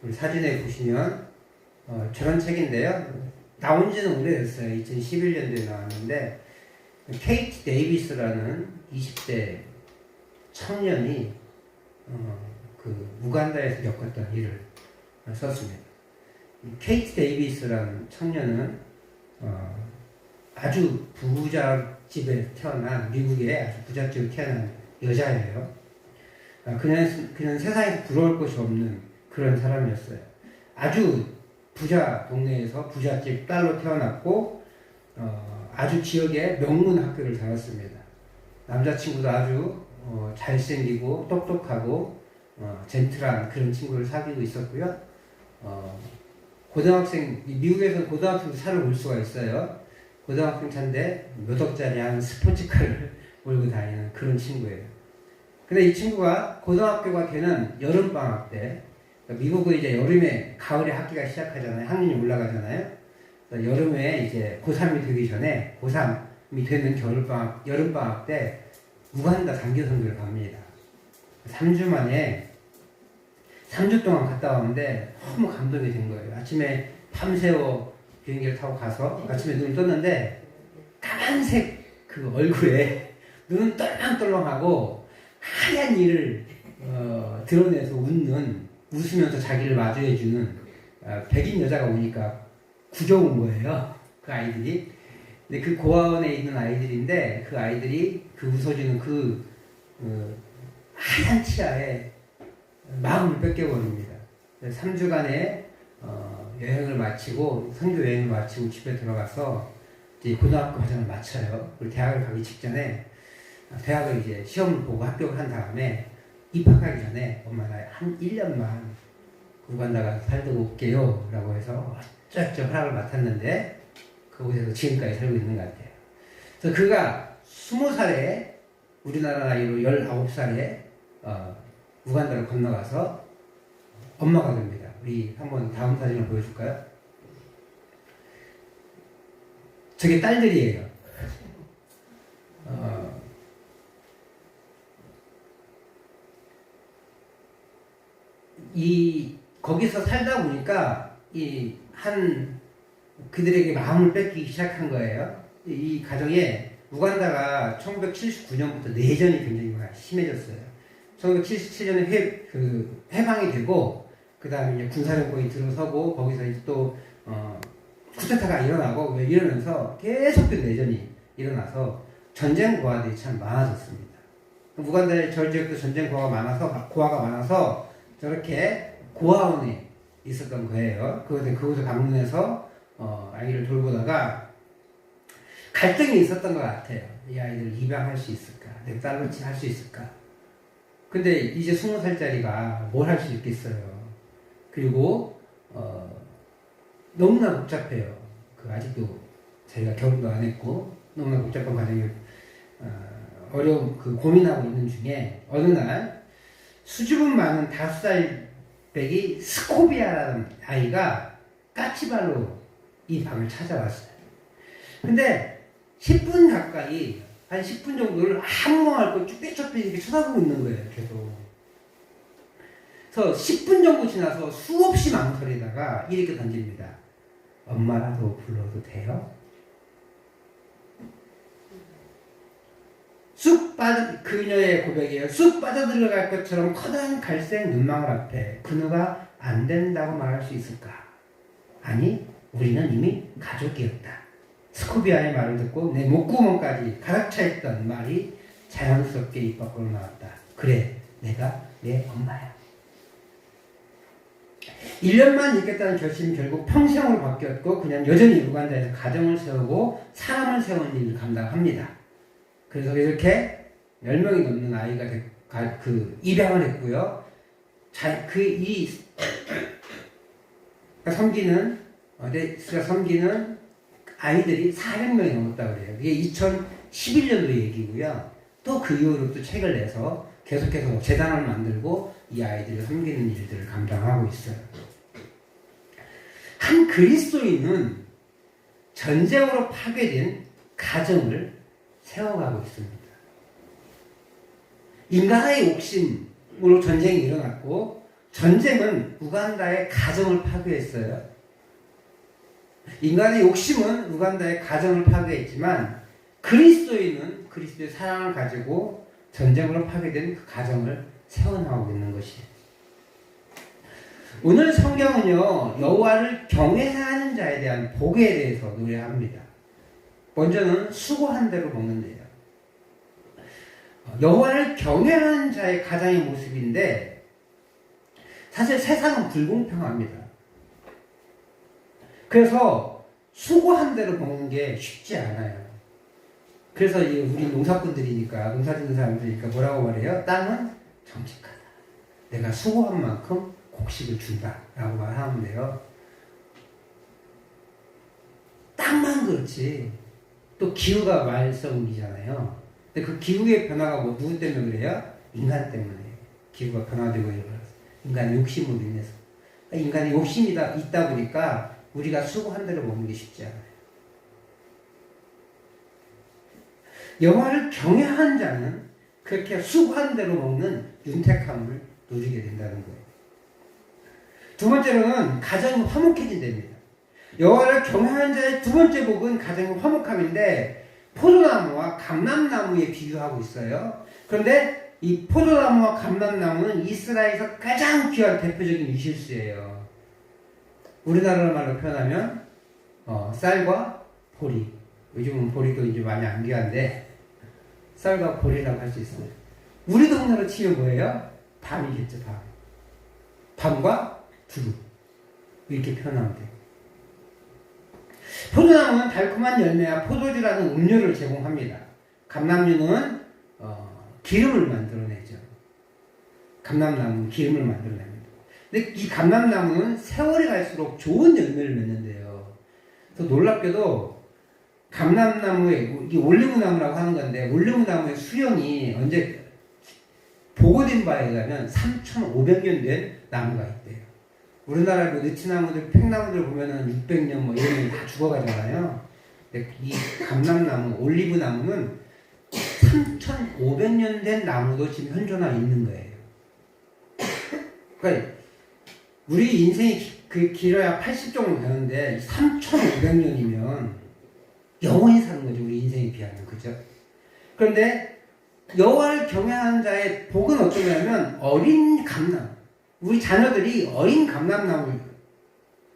우리 사진에 보시면 저런 책인데요. 나온 지는 오래됐어요. 2011년도에 나왔는데 케이트 데이비스라는 20대 청년이 그 우간다에서 겪었던 일을 썼습니다. 케이트 데이비스라는 청년은 아주 부잣집에 태어난, 미국의 아주 부잣집에 태어난 여자예요. 그냥 세상에서 부러울 것이 없는 그런 사람이었어요. 아주 부자 동네에서 부잣집 딸로 태어났고 아주 지역의 명문 학교를 다녔습니다. 남자친구도 아주 잘생기고 똑똑하고 젠틀한 그런 친구를 사귀고 있었고요. 고등학생, 미국에서는 고등학생도 차를 볼 수가 있어요. 고등학생 차인데 몇 억짜리 한 스포츠카를 몰고 다니는 그런 친구예요. 근데 이 친구가 고등학교가 되는 여름방학 때, 미국은 이제 여름에, 가을에 학기가 시작하잖아요. 학년이 올라가잖아요. 여름에 이제 고3이 되기 전에, 고3이 되는 여름방학 때, 우간다 장교 선교를 갑니다. 3주 만에, 3주 동안 갔다 왔는데 너무 감동이 된 거예요. 아침에 밤새워 비행기를 타고 가서 아침에 눈을 떴는데 까만색 그 얼굴에 눈은 떨렁떨렁하고 하얀 이를 드러내서 웃으면서 자기를 마주해주는 백인 여자가 오니까 구겨온 거예요. 그 아이들이. 근데 그 고아원에 있는 아이들인데 그 아이들이 그 웃어주는 그 하얀 치아에 마음을 뺏겨버립니다. 3주간의 여행을 마치고, 선교 여행을 마치고 집에 들어가서 이제 고등학교 과정을 마쳐요. 그리고 대학을 가기 직전에 대학을 이제 시험을 보고 합격을 한 다음에 입학하기 전에 엄마 나 한 1년만 우간다 가서 살다 올게요 라고 해서 어쩌고저쩌고 허락을 맡았는데 그곳에서 지금까지 살고 있는 것 같아요. 그래서 그가 20살에 우리나라 나이로 19살에 우간다를 건너가서 엄마가 됩니다. 우리 한번 다음 사진을 보여줄까요? 저게 딸들이에요. 거기서 살다 보니까 그들에게 마음을 뺏기기 시작한 거예요. 이 가정에 우간다가 1979년부터 내전이 굉장히 심해졌어요. 1977년에 해방이 되고, 그 다음에 이제 군사정권이 들어서고, 거기서 이제 또, 쿠데타가 일어나고, 이러면서 계속된 내전이 일어나서 전쟁 고아들이 참 많아졌습니다. 우간다의 저 지역도 전쟁 고아가 많아서 저렇게 고아원에 있었던 거예요. 그곳을 방문해서, 아이를 돌보다가 갈등이 있었던 것 같아요. 이 아이들을 입양할 수 있을까? 내 딸로 할 수 있을까? 근데 이제 20살짜리가 뭘 할 수 있겠어요. 그리고 너무나 복잡해요. 아직도 자기가 결혼도 안 했고 너무나 복잡한 과정이 어려운 고민하고 있는 중에 어느 날 수줍음 많은 5살 배기 스코비아라는 아이가 까치발로 이 방을 찾아왔어요. 근데 10분 가까이 한 10분 정도를 아무 말 없고 쭈뼛쭈뼛 이렇게 쳐다보고 있는 거예요, 계속. 그래서 10분 정도 지나서 수없이 망설이다가 이렇게 던집니다. 엄마라도 불러도 돼요? 그녀의 고백이에요. 쑥 빠져들어갈 것처럼 커다란 갈색 눈망울 앞에 그녀가 안 된다고 말할 수 있을까? 아니, 우리는 이미 가족이었다. 스코비아의 말을 듣고 내 목구멍까지 가득 차있던 말이 자연스럽게 입 밖으로 나왔다. 그래, 내가 내 엄마야. 1년만 있겠다는 결심이 결국 평생으로 바뀌었고 그냥 여전히 우간다에서 가정을 세우고 사람을 세우는 일을 감당합니다. 그래서 이렇게 10명이 넘는 아이가 입양을 했고요. 섬기는 아이들이 400명이 넘었다고 그래요. 이게 2011년도 얘기고요. 또 그 이후로 또 책을 내서 계속해서 재단을 만들고 이 아이들을 섬기는 일들을 감당하고 있어요. 한 그리스도인은 전쟁으로 파괴된 가정을 세워가고 있습니다. 인간의 욕심으로 전쟁이 일어났고 전쟁은 우간다의 가정을 파괴했어요. 인간의 욕심은 우간다의 가정을 파괴했지만 그리스도인은 그리스도의 사랑을 가지고 전쟁으로 파괴된 그 가정을 세워나가고 있는 것이에요. 오늘 성경은요, 여호와를 경외하는 자에 대한 복에 대해서 노래합니다. 먼저는 수고한 대로 먹는데요. 여호와를 경외하는 자의 가장의 모습인데 사실 세상은 불공평합니다. 그래서 수고한 대로 먹는 게 쉽지 않아요. 그래서 우리 농사꾼들이니까, 농사 짓는 사람들이니까 뭐라고 말해요? 땅은 정직하다. 내가 수고한 만큼 곡식을 준다 라고 말하면 돼요. 땅만 그렇지 또 기후가 말썽이잖아요. 근데 그 기후의 변화가 누구 때문에 그래요? 인간 때문에 기후가 변화되고 이러고 인간의 욕심으로 인해서. 그러니까 인간의 욕심이 있다 보니까 우리가 수고한 대로 먹는 게 쉽지 않아요. 여호와를 경외하는 자는 그렇게 수고한 대로 먹는 윤택함을 누리게 된다는 거예요. 두 번째로는 가정이 화목해진답니다. 여호와를 경외하는 자의 두 번째 복은 가정의 화목함인데 포도나무와 감람나무에 비유하고 있어요. 그런데 이 포도나무와 감람나무는 이스라엘에서 가장 귀한 대표적인 유실수예요. 우리나라 말로 표현하면 쌀과 보리. 요즘은 보리도 이제 많이 안 귀한데 쌀과 보리라고 할 수 있어요. 우리 동네로 치면 뭐예요? 밤이겠죠, 밤. 밤과 두루. 이렇게 표현하면 돼요. 포도나무는 달콤한 열매와 포도주라는 음료를 제공합니다. 감람류는 기름을 만들어내죠. 감람나무는 기름을 만들어냅니다. 근데 이 감람나무는 세월이 갈수록 좋은 열매를 맺는데요. 또 놀랍게도 감람나무의, 이게 올리브나무라고 하는 건데, 올리브나무의 수령이 언제 보고된 바에 의하면 3,500년 된 나무가 있대요. 우리나라 느티나무들, 팽나무들 보면은 600년 뭐 이런 게 다 죽어가잖아요. 근데 이 감람나무, 올리브나무는 3,500년 된 나무도 지금 현존하고 있는 거예요. 그러니까 우리 인생이 길어야 80 정도 되는데 3,500년이면 영원히 사는 거죠. 우리 인생에 비하면. 그죠? 그런데 여호와를 경외하는 자의 복은 어떠냐면 어린 감람. 우리 자녀들이 어린 감람나무를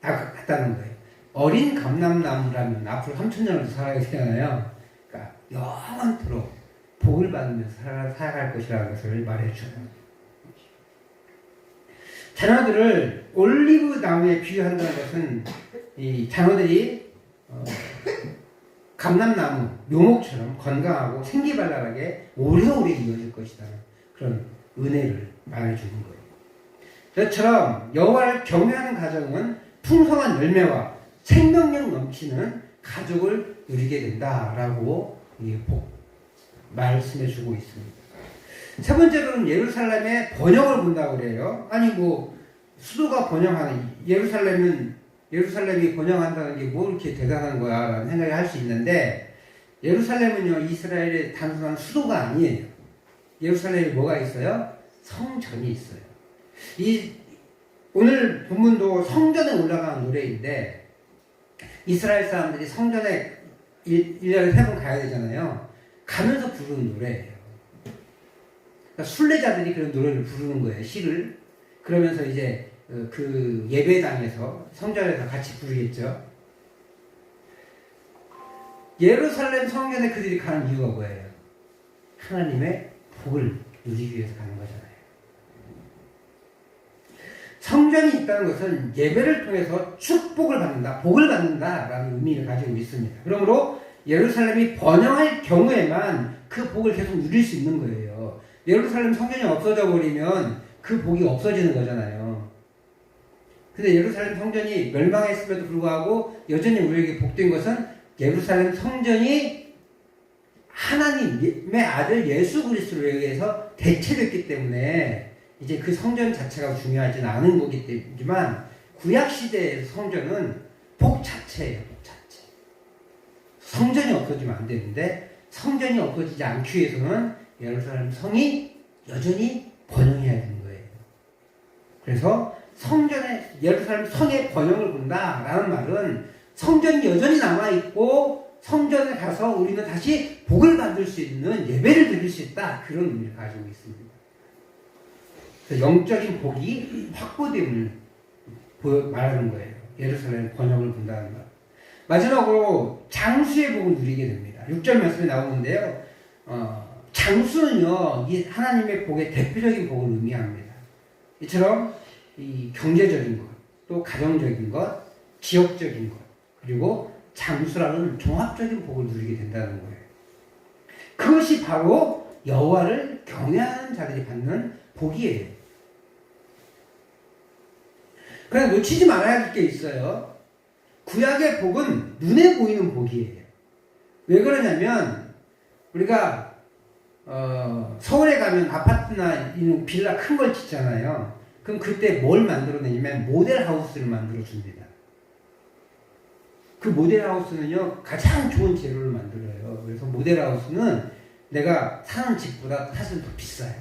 같다는 거예요. 어린 감람나무라면 앞으로 3,000년을 살아야 되잖아요. 그러니까 영원토록 복을 받으면서 살아갈 것이라는 것을 말해줘요. 자녀들을 올리브 나무에 비유한다는 것은 이 자녀들이 감람나무, 묘목처럼 건강하고 생기발랄하게 오래오래 이어질 것이라는 그런 은혜를 말해주는 거예요. 저처럼 여호와를 경외하는 가정은 풍성한 열매와 생명력 넘치는 가족을 누리게 된다라고 말씀해주고 있습니다. 세 번째로는 예루살렘의 번영을 본다고 그래요. 아니 수도가 번영하는 예루살렘이 번영한다는 게 뭐 이렇게 대단한 거야 라는 생각을 할 수 있는데 예루살렘은요 이스라엘의 단순한 수도가 아니에요. 예루살렘에 뭐가 있어요? 성전이 있어요. 오늘 본문도 성전에 올라가는 노래인데 이스라엘 사람들이 성전에 1년에 3번 가야 되잖아요. 가면서 부르는 노래예요. 그러니까 순례자들이 그런 노래를 부르는 거예요. 시를. 그러면서 이제 그 예배당에서 성전에서 같이 부르겠죠. 예루살렘 성전에 그들이 가는 이유가 뭐예요? 하나님의 복을 누리기 위해서 가는 거잖아요. 성전이 있다는 것은 예배를 통해서 축복을 받는다, 복을 받는다라는 의미를 가지고 있습니다. 그러므로 예루살렘이 번영할 경우에만 그 복을 계속 누릴 수 있는 거예요. 예루살렘 성전이 없어져 버리면 그 복이 없어지는 거잖아요. 근데 예루살렘 성전이 멸망했음에도 불구하고 여전히 우리에게 복된 것은 예루살렘 성전이 하나님의 아들 예수 그리스도에 의해서 대체됐기 때문에 이제 그 성전 자체가 중요하지는 않은 거기 때문이지만 구약시대의 성전은 복 자체예요. 복 자체. 성전이 없어지면 안 되는데 성전이 없어지지 않기 위해서는 예루살렘 성이 여전히 번영해야 되는 거예요. 그래서 성전에, 예루살렘 성의 번영을 본다라는 말은 성전이 여전히 남아있고 성전에 가서 우리는 다시 복을 받을 수 있는 예배를 드릴 수 있다. 그런 의미를 가지고 있습니다. 그래서 영적인 복이 확보됨을 말하는 거예요. 예루살렘 번영을 본다는 말. 마지막으로 장수의 복을 누리게 됩니다. 6절 말씀에 나오는데요. 장수는요, 이 하나님의 복의 대표적인 복을 의미합니다. 이처럼 이 경제적인 것, 또 가정적인 것, 지역적인 것, 그리고 장수라는 종합적인 복을 누리게 된다는 거예요. 그것이 바로 여호와를 경외하는 자들이 받는 복이에요. 그러나 놓치지 말아야 할 게 있어요. 구약의 복은 눈에 보이는 복이에요. 왜 그러냐면 우리가 서울에 가면 아파트나 이런 빌라 큰 걸 짓잖아요. 그럼 그때 뭘 만들어내냐면 모델하우스를 만들어줍니다. 그 모델하우스는요, 가장 좋은 재료를 만들어요. 그래서 모델하우스는 내가 사는 집보다 사실 더 비싸요.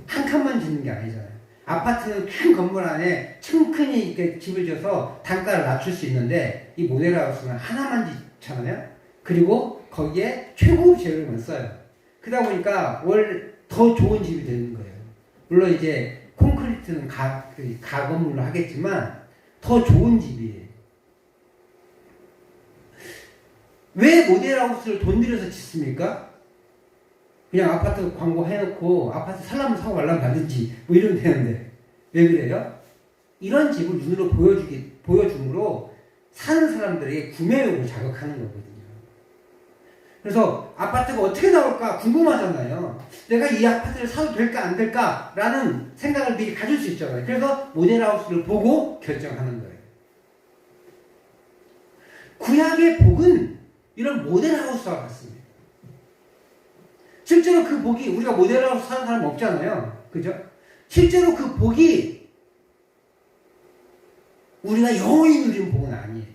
한 칸만 짓는 게 아니잖아요. 아파트는 큰 건물 안에 층큰히 이렇게 집을 지어서 단가를 낮출 수 있는데 이 모델하우스는 하나만 짓잖아요. 그리고 거기에 최고급 재료만 써요. 그러다 보니까 더 좋은 집이 되는 거예요. 물론 이제 콘크리트는 가건물로 하겠지만 더 좋은 집이에요. 왜 모델하우스를 돈 들여서 짓습니까? 그냥 아파트 광고 해놓고 아파트 살라면 사고 말라면 말든지 뭐 이러면 되는데 왜 그래요? 이런 집을 눈으로 보여줌으로 사는 사람들에게 구매욕을 자극하는 거거든요. 그래서 아파트가 어떻게 나올까 궁금하잖아요. 내가 이 아파트를 사도 될까 안 될까 라는 생각을 미리 가질 수 있잖아요. 그래서 모델하우스를 보고 결정하는 거예요. 구약의 복은 이런 모델하우스와 같습니다. 실제로 그 복이, 우리가 모델하우스 사는 사람 없잖아요. 그죠? 실제로 그 복이 우리가 영원히 누리는 복은 아니에요.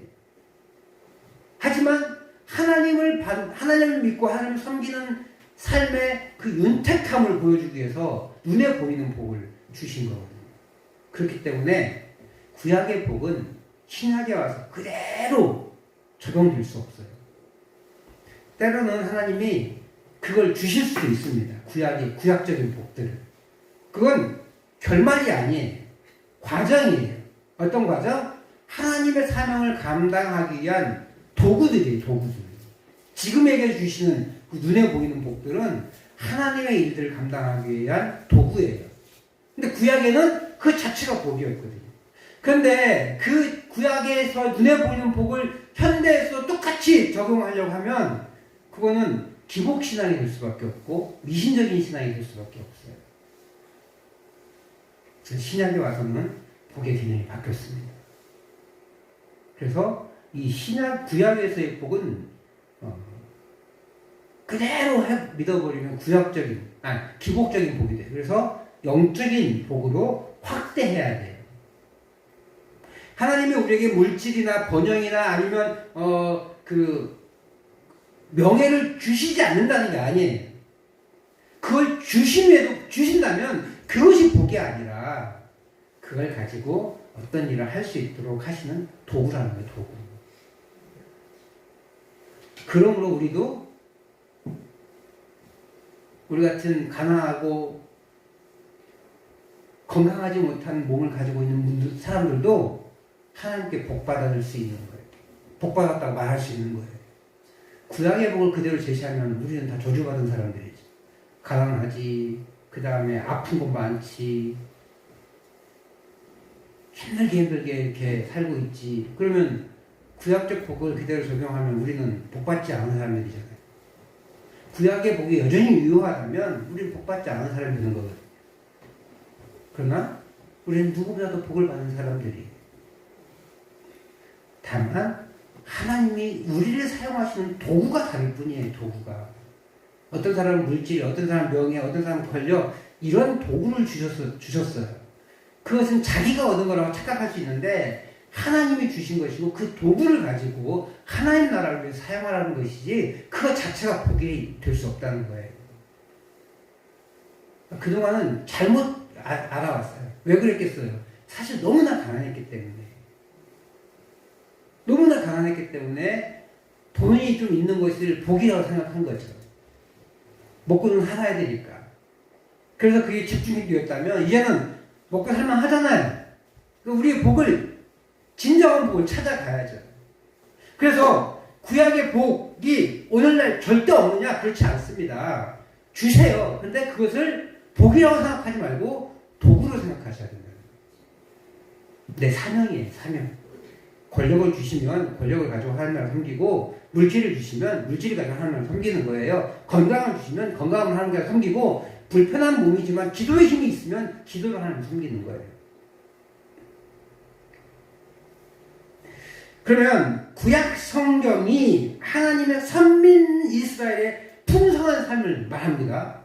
하지만 하나님을 믿고 하나님을 섬기는 삶의 그 윤택함을 보여주기 위해서 눈에 보이는 복을 주신 거거든요. 그렇기 때문에 구약의 복은 신약에 와서 그대로 적용될 수 없어요. 때로는 하나님이 그걸 주실 수도 있습니다. 구약적인 복들을. 그건 결말이 아니에요. 과정이에요. 어떤 과정? 하나님의 사명을 감당하기 위한 도구들이에요. 도구들. 지금에게 주시는 그 눈에 보이는 복들은 하나님의 일들을 감당하기 위한 도구예요. 근데 구약에는 그 자체가 복이었거든요. 그런데 그 구약에서 눈에 보이는 복을 현대에서 똑같이 적용하려고 하면 그거는 기복신앙이 될 수밖에 없고 미신적인 신앙이 될 수밖에 없어요. 그래서 신약에 와서는 복의 개념이 바뀌었습니다. 그래서 이 구약에서의 복은 그대로 믿어버리면 기복적인 복이 돼요. 그래서 영적인 복으로 확대해야 돼요. 하나님이 우리에게 물질이나 번영이나 아니면 명예를 주시지 않는다는 게 아니에요. 그걸 주신다면 그것이 복이 아니라 그걸 가지고 어떤 일을 할 수 있도록 하시는 도구라는 거예요. 도구. 그러므로 우리 같은 가난하고 건강하지 못한 몸을 가지고 있는 사람들도 하나님께 복받을 수 있는 거예요. 복받았다고 말할 수 있는 거예요. 구약의 복을 그대로 제시하면 우리는 다 저주받은 사람들이지. 가난하지, 그 다음에 아픈 거 많지, 힘들게 이렇게 살고 있지. 그러면 구약적 복을 그대로 적용하면 우리는 복받지 않은 사람들이잖아요. 구약의 복이 여전히 유효하다면 우리는 복받지 않은 사람이 되는 거거든요. 그러나 우리는 누구보다도 복을 받는 사람들이에요. 다만 하나님이 우리를 사용하시는 도구가 다를 뿐이에요. 도구가. 어떤 사람은 물질, 어떤 사람은 명예, 어떤 사람은 권력, 이런 도구를 주셨어요. 그것은 자기가 얻은 거라고 착각할 수 있는데 하나님이 주신 것이고 그 도구를 가지고 하나님 나라를 위해서 사용하라는 것이지 그것 자체가 복이 될 수 없다는 거예요. 그동안은 잘못 알아왔어요. 왜 그랬겠어요? 사실 너무나 가난했기 때문에. 너무나 가난했기 때문에 돈이 좀 있는 것을 복이라고 생각한 거죠. 먹고는 살아야 되니까. 그래서 그게 집중이 되었다면 이제는 먹고 살만 하잖아요. 우리의 복을, 진정한 복을 찾아가야죠. 그래서 구약의 복이 오늘날 절대 없느냐? 그렇지 않습니다. 주세요. 근데 그것을 복이라고 생각하지 말고 도구로 생각하셔야 된다. 내 사명이에요. 사명. 권력을 주시면 권력을 가지고 하나님을 섬기고, 물질을 주시면 물질을 가지고 하나님을 섬기는 거예요. 건강을 주시면 건강을 하나님을 섬기고, 불편한 몸이지만 기도의 힘이 있으면 기도로 하나님을 섬기는 거예요. 그러면 구약 성경이 하나님의 선민 이스라엘의 풍성한 삶을 말합니다.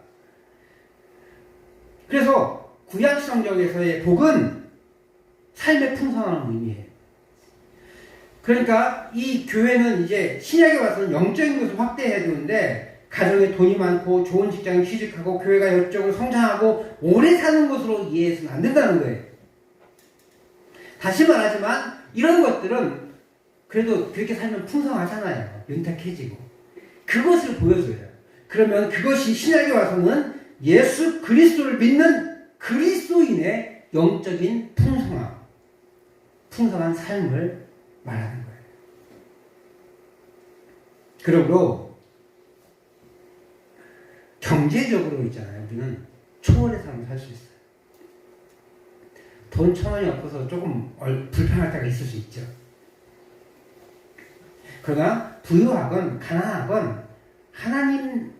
그래서 구약 성경에서의 복은 삶의 풍성함을 의미해요. 그러니까 이 교회는 이제 신약에 와서는 영적인 것을 확대해야 되는데, 가정에 돈이 많고 좋은 직장에 취직하고 교회가 영적으로 성장하고 오래 사는 것으로 이해해서는 안 된다는 거예요. 다시 말하지만 이런 것들은 그래도 그렇게 살면 풍성하잖아요. 윤택해지고. 그것을 보여줘요. 그러면 그것이 신약에 와서는 예수 그리스도를 믿는 그리스도인의 영적인 풍성함, 풍성한 삶을 말하는 거예요. 그러므로 경제적으로 있잖아요. 우리는 초월의 삶을 살 수 있어요. 돈 1,000원이 없어서 조금 불편할 때가 있을 수 있죠. 그러나 부유하건 가난하건 하나님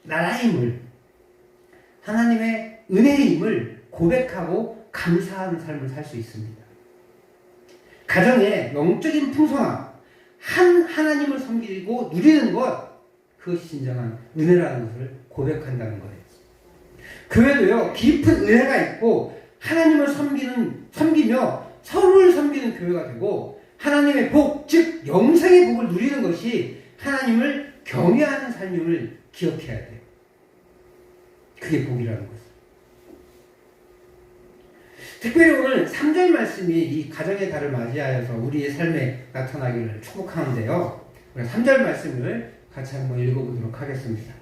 나라임을, 하나님의 은혜임을 고백하고 감사하는 삶을 살 수 있습니다. 가정의 영적인 풍성함, 한 하나님을 섬기고 누리는 것, 그것이 진정한 은혜라는 것을 고백한다는 거예요. 교회도요, 깊은 은혜가 있고 하나님을 섬기며 서로를 섬기는 교회가 되고, 하나님의 복, 즉 영생의 복을 누리는 것이 하나님을 경외하는 삶임을 기억해야 돼요. 그게 복이라는 것을. 특별히 오늘 3절 말씀이 이 가정의 달을 맞이하여서 우리의 삶에 나타나기를 축복하는데요. 우리 3절 말씀을 같이 한번 읽어보도록 하겠습니다.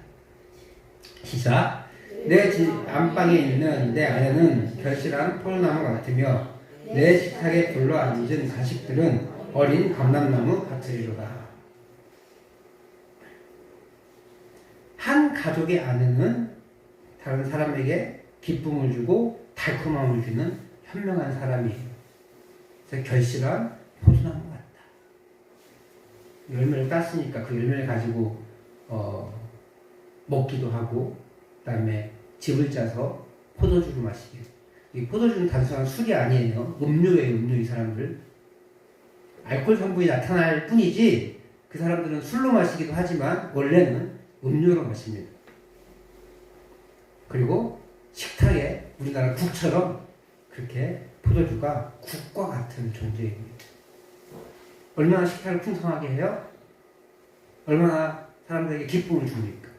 시작. 내 집 안방에 있는 내 아내는 결실한 포도나무 같으며 내 식탁에 둘러 앉은 자식들은 어린 감람나무 같으리로다. 한 가족의 아내는 다른 사람에게 기쁨을 주고 달콤함을 주는 현명한 사람이에요. 그래서 결실한 포도나무 같다. 열매를 땄으니까 그 열매를 가지고 먹기도 하고, 그 다음에 즙을 짜서 포도주를 마시게. 이 포도주는 단순한 술이 아니에요. 음료예요, 음료. 이 사람들 알코올 성분이 나타날 뿐이지 그 사람들은 술로 마시기도 하지만 원래는 음료로 마십니다. 그리고 식탁에 우리나라 국처럼 그렇게 포도주가 국과 같은 존재입니다. 얼마나 식탁을 풍성하게 해요? 얼마나 사람들에게 기쁨을 줍니까?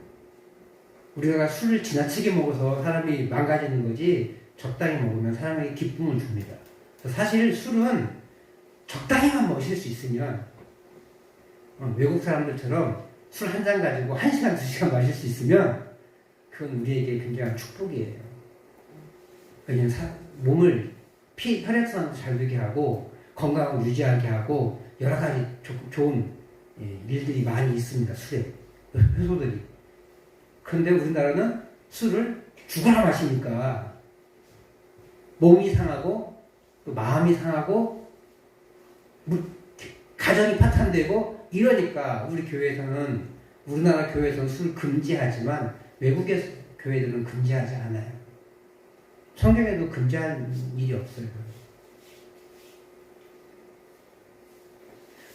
우리가 술을 지나치게 먹어서 사람이 망가지는 거지, 적당히 먹으면 사람에게 기쁨을 줍니다. 사실 술은 적당히만 마실 수 있으면, 외국 사람들처럼 술 한 잔 가지고 1시간, 2시간 마실 수 있으면 그건 우리에게 굉장한 축복이에요. 왜냐하면 몸을 혈액순환도 잘 되게 하고 건강을 유지하게 하고 여러 가지 좋은 일들이 많이 있습니다. 술에 효소들이. 그런데 우리나라는 술을 죽어라 마시니까 몸이 상하고 또 마음이 상하고 가정이 파탄되고 이러니까 우리나라 교회에서는 술을 금지하지만 외국의 교회들은 금지하지 않아요. 성경에도 금지한 일이 없어요.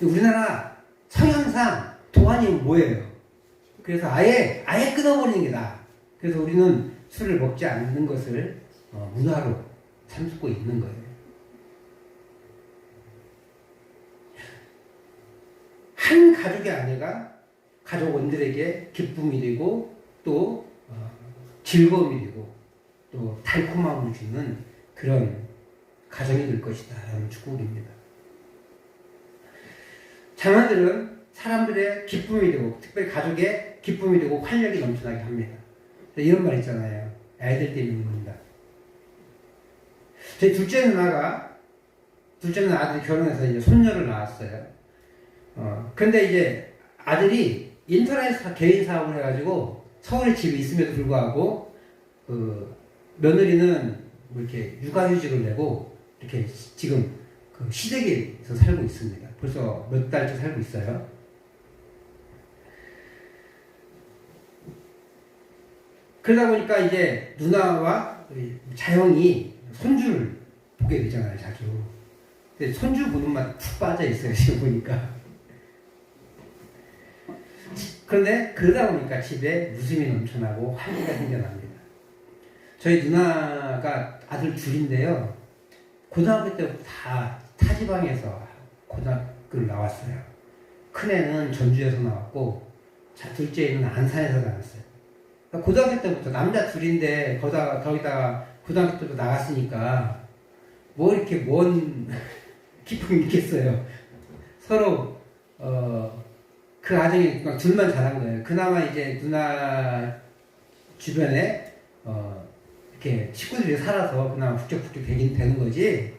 우리나라 성향상 도안이면 뭐예요? 그래서 아예 끊어버리는 게 나아. 그래서 우리는 술을 먹지 않는 것을 문화로 삼고 있는 거예요. 한 가족의 아내가 가족원들에게 기쁨이 되고 또 즐거움이 되고 또 달콤함을 주는 그런 가정이 될 것이다 라는 축복입니다. 자녀들은 사람들의 기쁨이 되고 특별히 가족의 기쁨이 되고 활력이 넘쳐나게 합니다. 이런 말 있잖아요. 애들 때문입니다. 제 둘째 누나가 아들이 결혼해서 이제 손녀를 낳았어요. 근데 이제 아들이 인터넷 개인 사업을 해가지고 서울에 집이 있음에도 불구하고 며느리는 뭐 이렇게 육아휴직을 내고 이렇게 지금 그 시댁에서 살고 있습니다. 벌써 몇 달째 살고 있어요. 그러다 보니까 이제 누나와 자영이 손주를 보게 되잖아요, 자주. 근데 손주 보는 맛 푹 빠져 있어요, 지금 보니까. 그런데 그러다 보니까 집에 웃음이 넘쳐나고 활기가 생겨납니다. 저희 누나가 아들 둘인데요. 고등학교 때부터 다 타지방에서 고등학교를 나왔어요. 큰애는 전주에서 나왔고, 둘째는 안산에서 나왔어요. 그러니까 고등학교 때부터 남자 둘인데 거기다가 고등학교 때부터 나갔으니까 뭐 이렇게 뭔 기쁨이 있겠어요. 서로 그 아정이 둘만 잘한 거예요. 그나마 이제 누나 주변에 이렇게 식구들이 살아서 그나마 북적북적 되는 거지.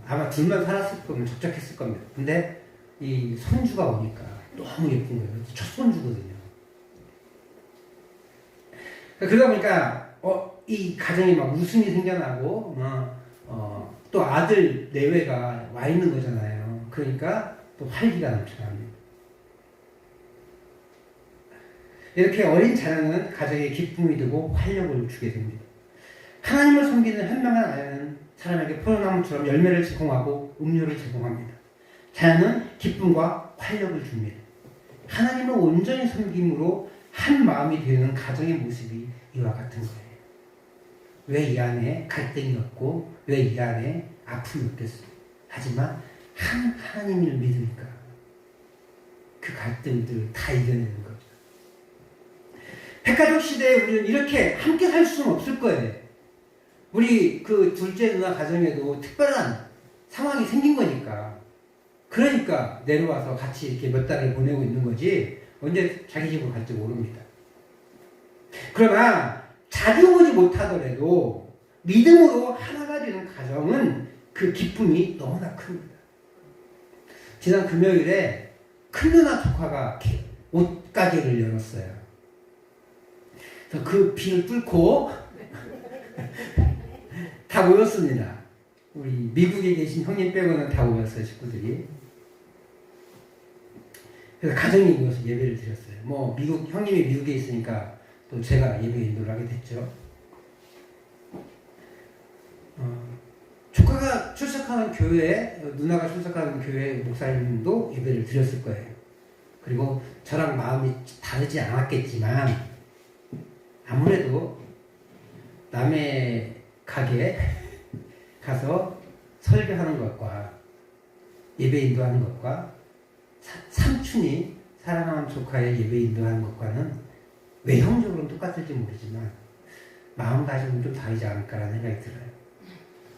아마 둘만 살았을 거면 적적했을 겁니다. 근데 이 손주가 오니까 너무 예쁜 거예요. 첫 손주거든요. 그러다 보니까 이 가정이 막 웃음이 생겨나고 또 아들 내외가 와 있는 거잖아요. 그러니까 또 활기가 넘쳐납니다. 이렇게 어린 자녀는 가정에 기쁨이 되고 활력을 주게 됩니다. 하나님을 섬기는 현명한 아내는 사람에게 포도나무처럼 열매를 제공하고 음료를 제공합니다. 자녀는 기쁨과 활력을 줍니다. 하나님을 온전히 섬김으로 한 마음이 되는 가정의 모습이 이와 같은 거예요. 왜 이 안에 갈등이 없고 왜 이 안에 아픔이 없겠어요? 하지만 하나님을 믿으니까 그 갈등들을 다 이겨내는 거죠. 백가족 시대에 우리는 이렇게 함께 살 수는 없을 거예요. 우리 그 둘째 누나 가정에도 특별한 상황이 생긴 거니까. 그러니까 내려와서 같이 이렇게 몇 달을 보내고 있는 거지 언제 자기 집으로 갈지 모릅니다. 그러나 자주 오지 못하더라도 믿음으로 하나가 되는 가정은 그 기쁨이 너무나 큽니다. 지난 금요일에 큰 누나 조카가 옷가게를 열었어요. 그래서 그 비를 뚫고 다 모였습니다. 우리 미국에 계신 형님 빼고는 다 모였어요, 식구들이. 그래서 가정이 모여서 예배를 드렸어요. 뭐 형님이 미국에 있으니까 또 제가 예배 인도를 하게 됐죠. 조카가 출석하는 교회, 누나가 출석하는 교회 목사님도 예배를 드렸을 거예요. 그리고 저랑 마음이 다르지 않았겠지만 아무래도 남의 가게 가서 설교하는 것과 예배 인도하는 것과 삼촌이 사랑하는 조카의 예배 인도하는 것과는 외형적으로는 똑같을지 모르지만 마음가짐은 좀 다르지 않을까라는 생각이 들어요.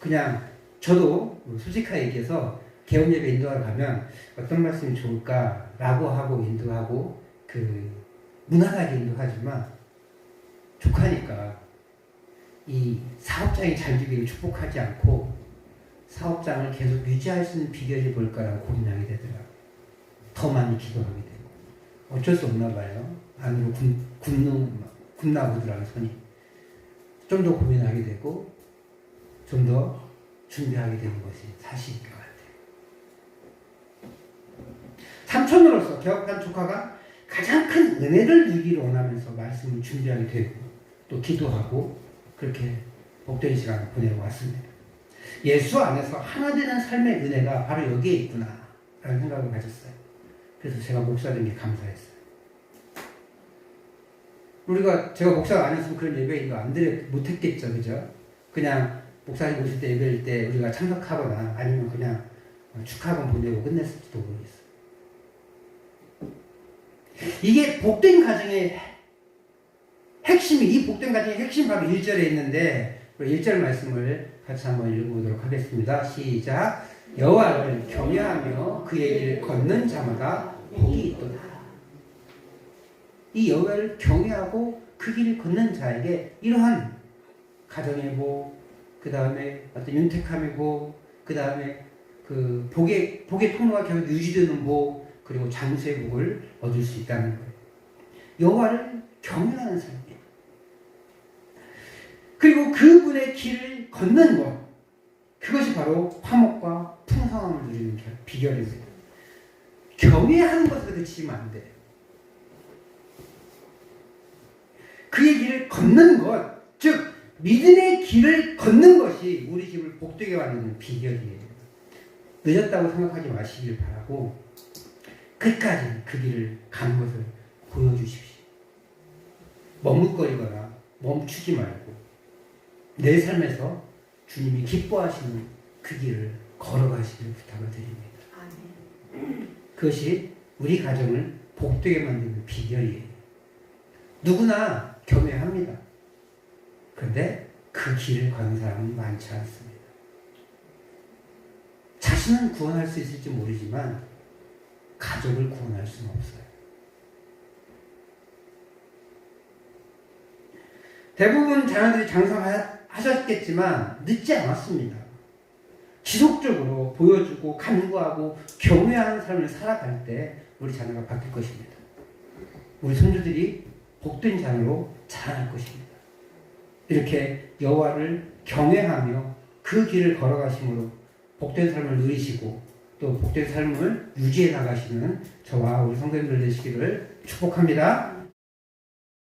그냥 저도 솔직하게 얘기해서 개원 예배 인도하러 가면 어떤 말씀이 좋을까라고 하고 인도하고 무난하게 인도하지만 조카니까 이 사업장이 잘 되기를 축복하지 않고 사업장을 계속 유지할 수 있는 비결이 뭘까라고 고민하게 되더라고요. 더 많이 기도하게 되고 어쩔 수 없나 봐요. 안으로 군나무들하는 손이 좀 더 고민하게 되고 좀 더 준비하게 되는 것이 사실인 것 같아요. 삼촌으로서 개업한 조카가 가장 큰 은혜를 누리기를 원하면서 말씀을 준비하게 되고 또 기도하고 그렇게 복된 시간을 보내고 왔습니다. 예수 안에서 하나 되는 삶의 은혜가 바로 여기에 있구나 라는 생각을 가졌어요. 그래서 제가 목사님께 감사했어요. 제가 목사가 아니었으면 그런 예배인도 못했겠죠, 그죠? 그냥 목사님 오실 때 예배일 때 우리가 참석하거나 아니면 그냥 축하금 보내고 끝냈을지도 모르겠어요. 이게 복된 가정의 핵심이, 이 복된 가정의 핵심 바로 1절에 있는데 우리 1절 말씀을 같이 한번 읽어보도록 하겠습니다. 시작. 여호와를 경외하며 그의 길을 걷는 자마다 복이 있도다. 이 여호와를 경외하고 그 길을 걷는 자에게 이러한 가정의 복, 그 다음에 어떤 윤택함의 복, 그 다음에 그 복의 통로가 계속 유지되는 복, 그리고 장수의 복을 얻을 수 있다는 거예요. 여호와를 경외하는 사람이에요. 그리고 그분의 길을 걷는 것, 그것이 바로 화목과 풍성함을 누리는 비결입니다. 경외하는 것에 그치면 안 돼요. 그의 길을 걷는 것, 즉 믿음의 길을 걷는 것이 우리 집을 복되게 만드는 비결이에요. 늦었다고 생각하지 마시길 바라고 끝까지 그 길을 가는 것을 보여주십시오. 머뭇거리거나 멈추지 말고 내 삶에서 주님이 기뻐하시는 그 길을 걸어가시길 부탁을 드립니다. 그것이 우리 가정을 복되게 만드는 비결이에요. 누구나 경외합니다. 그런데 그 길을 가는 사람은 많지 않습니다. 자신은 구원할 수 있을지 모르지만 가족을 구원할 수는 없어요. 대부분 자녀들이 장성하셨겠지만 늦지 않았습니다. 지속적으로 보여주고 간구하고 경외하는 삶을 살아갈 때 우리 자녀가 바뀔 것입니다. 우리 손주들이 복된 자녀로 자랄 것입니다. 이렇게 여호와를 경외하며 그 길을 걸어가심으로 복된 삶을 누리시고 또 복된 삶을 유지해 나가시는 저와 우리 성도님들 되시기를 축복합니다.